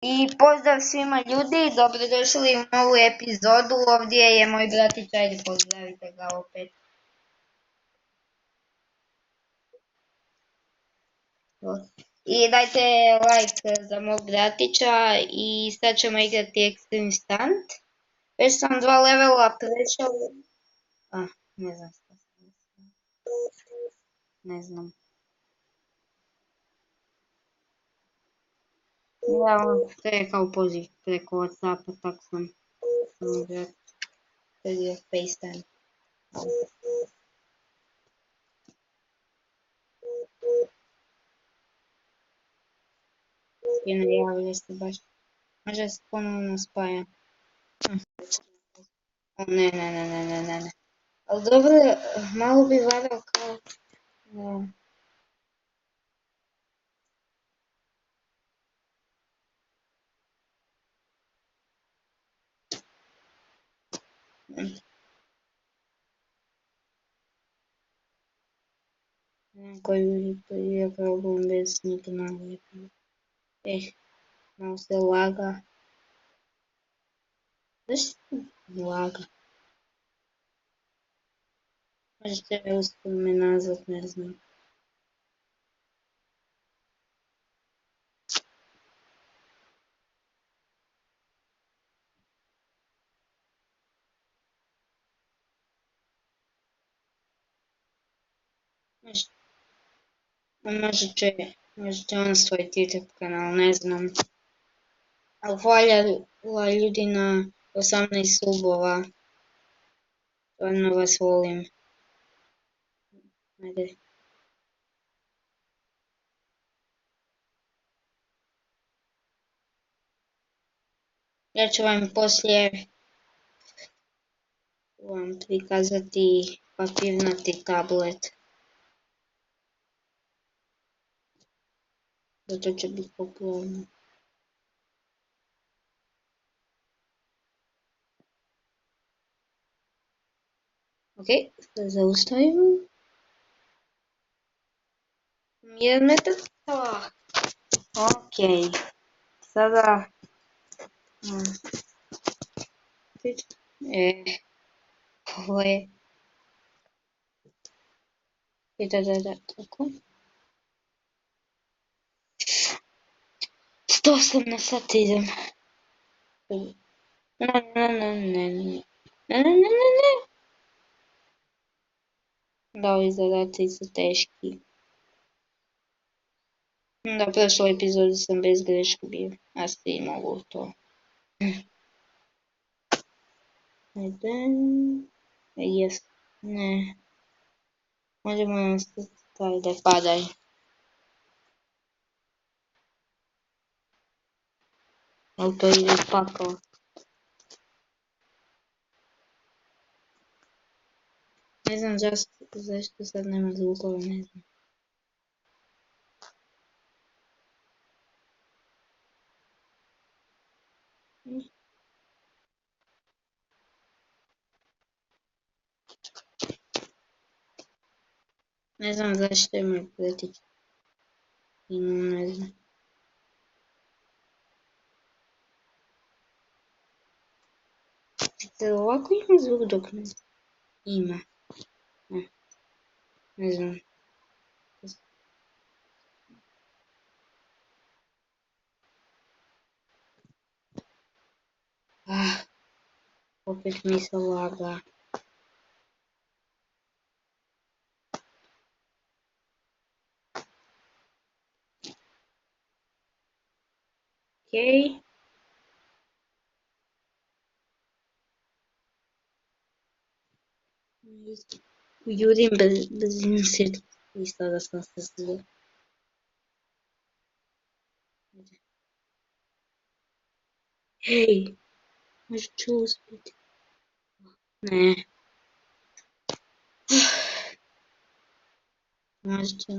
I pozdrav svima ljudi, dobrodošli u novu epizodu, ovdje je moj bratić, ajde pozdravite ga opet. I dajte like za mog bratića i sad ćemo igrati Extreme Stunt. Već sam 2 levela prešao. Ne znam što sam. Ne znam. Ja to je kao poziv preko Whatsappa, tako sam igrati. To je FaceTime. I ne javlja se baš. Možda se ponovno spaja. Ne. Ali dobro, malo bi varao kao... Koji je problem bez signala. Malo se laga. Zašto laga? Možete uspjeti me nazvat, ne znam. Možete on svoj YouTube kanal, ne znam. Ali hvala ljudi na 18 subova. Stvarno vas volim. Ajde. Ja ću vam poslije prikazati papirnati tablet. Zato će biti popularno. Ok, da zaustavimo. 1 metar. Ok, sada... Ovo je... Da, tako. 100 na sat idem. Ne. Da, ovi zadaci su teški. Da, u prošloj epizodi sam bez greške bio, a svi mogu to. Ajde... Jes, ne. Možemo nastaviti, da padaj. Ali to ide pakao. Ne znam zašto sad nema zvukova, ne znam. Ne znam zašto je moj bratić. Ne znam. Ovako ima zvuk dok ne ima. Ne znam. Opet mi se laga. Okej. Jurim bez insert. I sada sam se zlo. Hej! Možda ću uspjeti. Ne. Možda ću...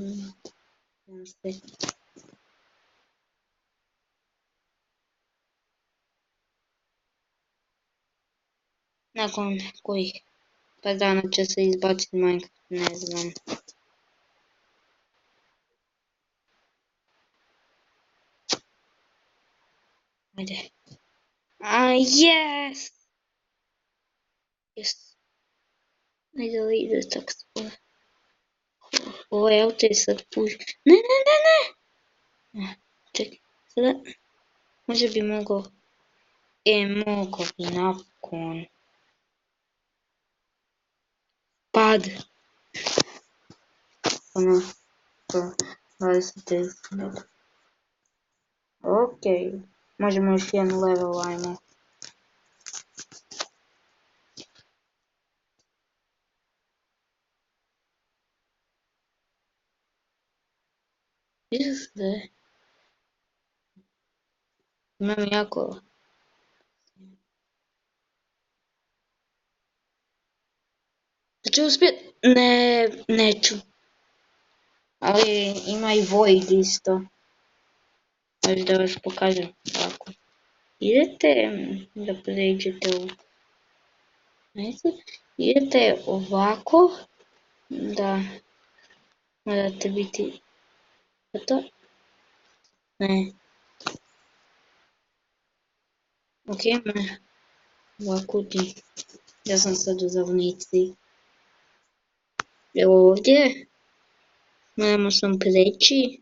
Nakon kojih par dana će se izbaciti Minecraft, ne znam. Ajde. Yes! Yes. Ajde li ide tako sporo. Ovaj auto je sad puš... Ne, ne, ne, ne! Čekaj, sada... Možda bi mogao... mogao bi napokon. Pad. Ono, to... 20 Okej. Možemo još jedan level, ajmo. Vidio se da je... Imam jako... Da ću uspjet? Ne, neću. Ali ima i Void isto. Možda da vas pokažem ovako. Idete da pređete u... Idete ovako da morate biti... To? Ne. Ok, ovako ti. Ja sam sad u zavnici. Evo ovdje. Moramo sam preći.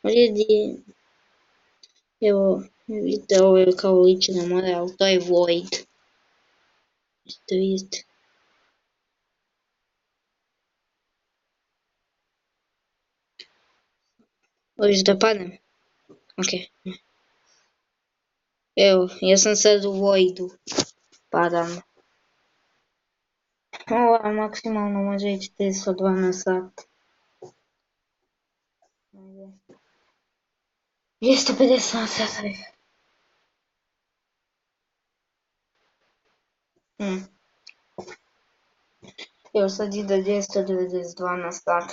Ovdje gdje... Evo, vidite, ovo je kao liči na more, ali to je Void. Možete vidjeti. Hoćeš da padnem? Ok. Evo, ja sam sad u Voidu. Padam. Ova maksimalno može ići 302 na sat. 250 na sat. Evo sad ide 292 na sat.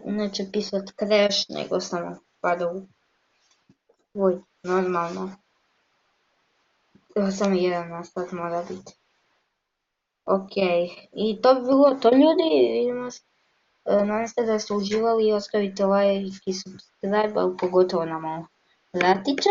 Neće pisat crash, nego samo pada u Void, normalno. Evo samo 1 na sat mora biti. Ok, i to bi bilo to ljudi, vidimo se. Nadam se da ste uživali i ostavite like i subscribe, ali pogotovo na malo vratića.